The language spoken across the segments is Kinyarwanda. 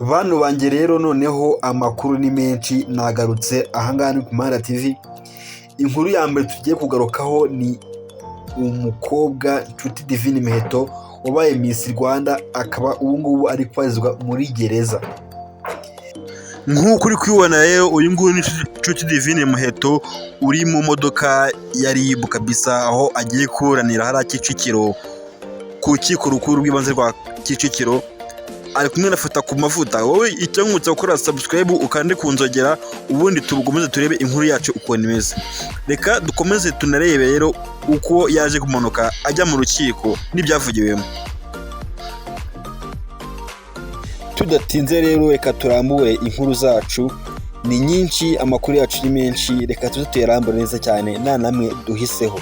Bantu banjye rero noneho amakuru ni menshi nagarutse ahangaha ni ku Muhanda TV. Inkuru ya mbere tugiye kugarukaho ni umukobwa Nshuti Divine Muheto wabaye Miss Rwanda, akaba ubungubu ari kubarizwa muri gereza. Nk'uko uri kubibona rero uyu nguyu ni Nshuti Divine Muheto uri mu modoka ya RIB kabisa, aho agiye kuburanira hariya Kicukiro ku rukiko rukuru rw'ibanze rwa Kicukiro. Ari kumwe na Fata ku mavuta. Wowe icyo nkutse gukora subscribe ukande kunzogera, ubundi tubukomeze turebe inkuru yacu uko imeze. Reka dukomeze tunarebe rero uko yaje kumanuka ajya mu rukiko n'ibyavugiwemo. Tudatinze rero reka turambure inkuru zacu, ni nyinshi, amakuru yacu ni menshi, reka tuziturambure neza cyane nta namwe duhiseho.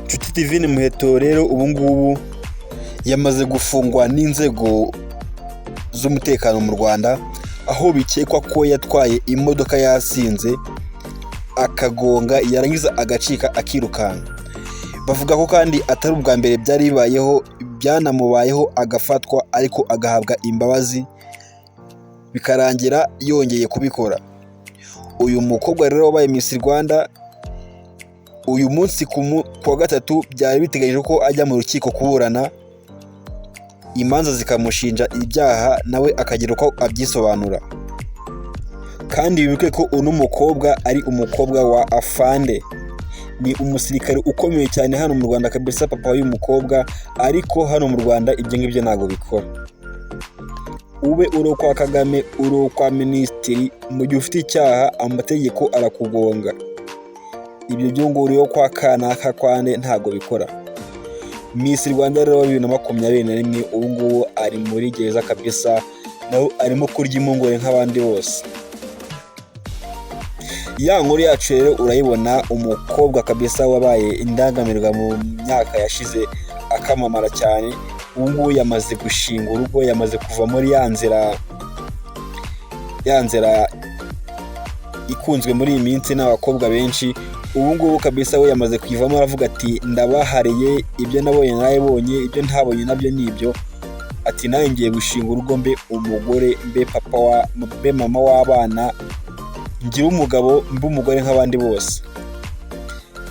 Nshuti Divine Muheto rero ubungubu yamaze gufungwa n'inzego z'umutekano mu Rwanda, aho bikekwa ko yatwaye imodoka yasinze akagonga yarangiza agacika akirukanka. Bavuga ko kandi atari ubwa mbere byari bibayeho, byanamubayeho agafatwa ariko agahabwa imbabazi bikarangira yongeye kubikora. Uyu mukobwa rero wabaye Miss Rwanda uyu munsi ku wa gatatu byari biteganyijwe ko ajya mu rukiko kuburana, imanza zikamushinja ibyaha nawe akagira uko abyisobanura. Kandi bibuke ko uno mukobwa ari umukobwa wa afande, ni umusirikare ukomeye cyane hano mu Rwanda kabisa, papa w'uyu mukobwa, ariko hano mu Rwanda ibyo ngibyo ntabwo bikora. Ube uri kwa Kagame, uri kwa minisitiri, mu gihe ufite icyaha amategeko arakugonga. Ibyo byo ngo uriho kwa kanaka kwande ntabwo bikora. Miss Rwanda rero 2021 ubungubu ari muri gereza kabisa, naho arimo kurya impungure nk'abandi bose. Ya nkuru yacu rero urayibona, umukobwa kabisa wabaye indangamirwa mu myaka yashize akamamara cyane, ubungubu yamaze gushinga urugo, yamaze kuva muri ya nzira ikunzwe muri iyi minsi n'abakobwa benshi. Ubungubu kabisa we yamaze kwivamo, aravuga ati ndabahariye, ibyo nabonye nabonye, ibyo ntabonye nabyo nibyo. Ati nawe ngiye gushinga urugo, mbe umugore, mbe papa mbe mama w'abana, ngira umugabo, mbe umugore nk'abandi bose.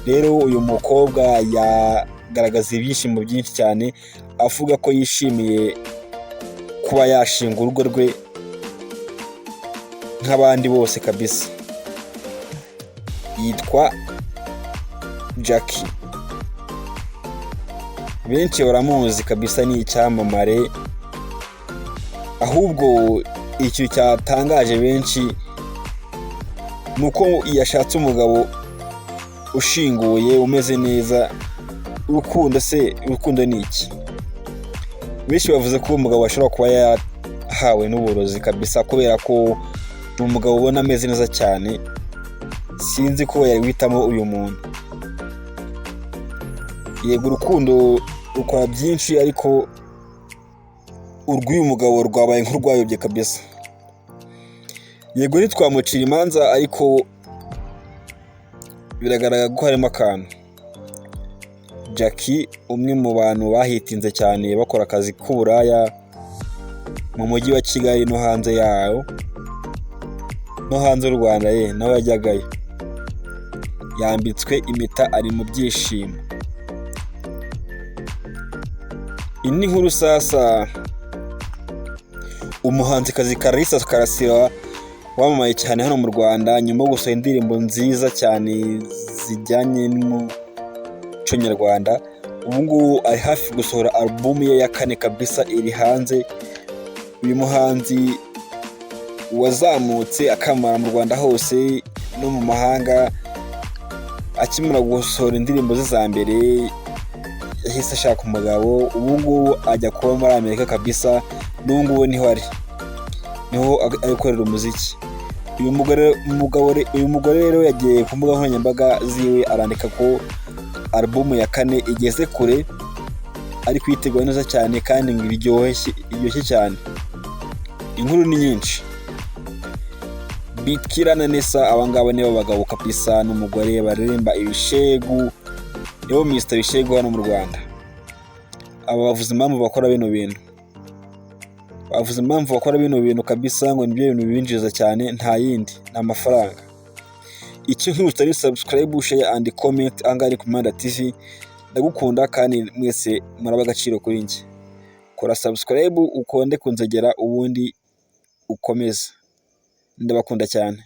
Rero uyu mukobwa yagaragaza ibyishimo byinshi cyane, avuga ko yishimiye kuba yashinga urugo rwe nk'abandi bose kabisa. Yitwa Jacky, benshi baramuzi kabisa, ni icyamamare. Ahubwo icyo cyatangaje benshi nuko yashatse umugabo ushinguye umeze neza. Urukundo ni iki? Benshi bavuze ko umugabo ashobora kuba yahawe n'uburozi kabisa, kubera ko ni umugabo ubona ameze neza cyane. Sinzi ko yari witamo uyu muntu. Yego urukundo rukora byinshi, ariko urw'uyu mugabo rwabaye nk'urwayobye kabisa. Yego ntitwamucira imanza, ariko biragaragara ko harimo akantu. Jacky, umwe mu bantu bahitinze cyane bakora akazi k'uburaya mu mujyi wa Kigali no hanze yawo, no hanze y'u Rwanda, nawe yajyagayo. Yambitswe impeta, ari mu byishimo. Ini nkuru sasa, umuhanzikazi Karisa Karasira wamamaye cyane hano mu Rwanda nyuma yo gusohora indirimbo nziza cyane zijyanye n'umuco nyarwanda, ubungubu ari hafi gusohora album ye ya 4 kabisa iri hanze. Uyu muhanzi wazamutse akamara mu Rwanda hose no mu mahanga, akimara gusohora indirimbo ze za mbere yahise ashaka umugabo. Ubungubu ajya kuba muri Amerika kabisa, n'ubungubu niho ari gukorera umuziki. Uyu mugore rero yagiye ku mbuga nkoranyambaga ziwe arandika ko album ya 4 igeze kure, ari kwitegura neza cyane kandi ngo iryoshye cyane. Inkuru ni nyinshi. Bikira na Nesa, abangaba nibo bagabo kabisa n'umugore baririmba ibishegu, nibo Mr Bishegu hano mu Rwanda. Aba bavuze impamvu bakora bino bintu. bavuze impamvu bakora bino bintu kabisa ngo nibyo bintu bibinjiriza cyane, nta yindi ni amafaranga. Icyo nkibutsa ni subscribe, share and comment. Aha ngaha ni Kumanda TV, ndagukunda kandi mwese muraba agaciro kuri njye. Kora subscribe ukonde kunzogera ubundi ukomeze, ndabakunda cyane.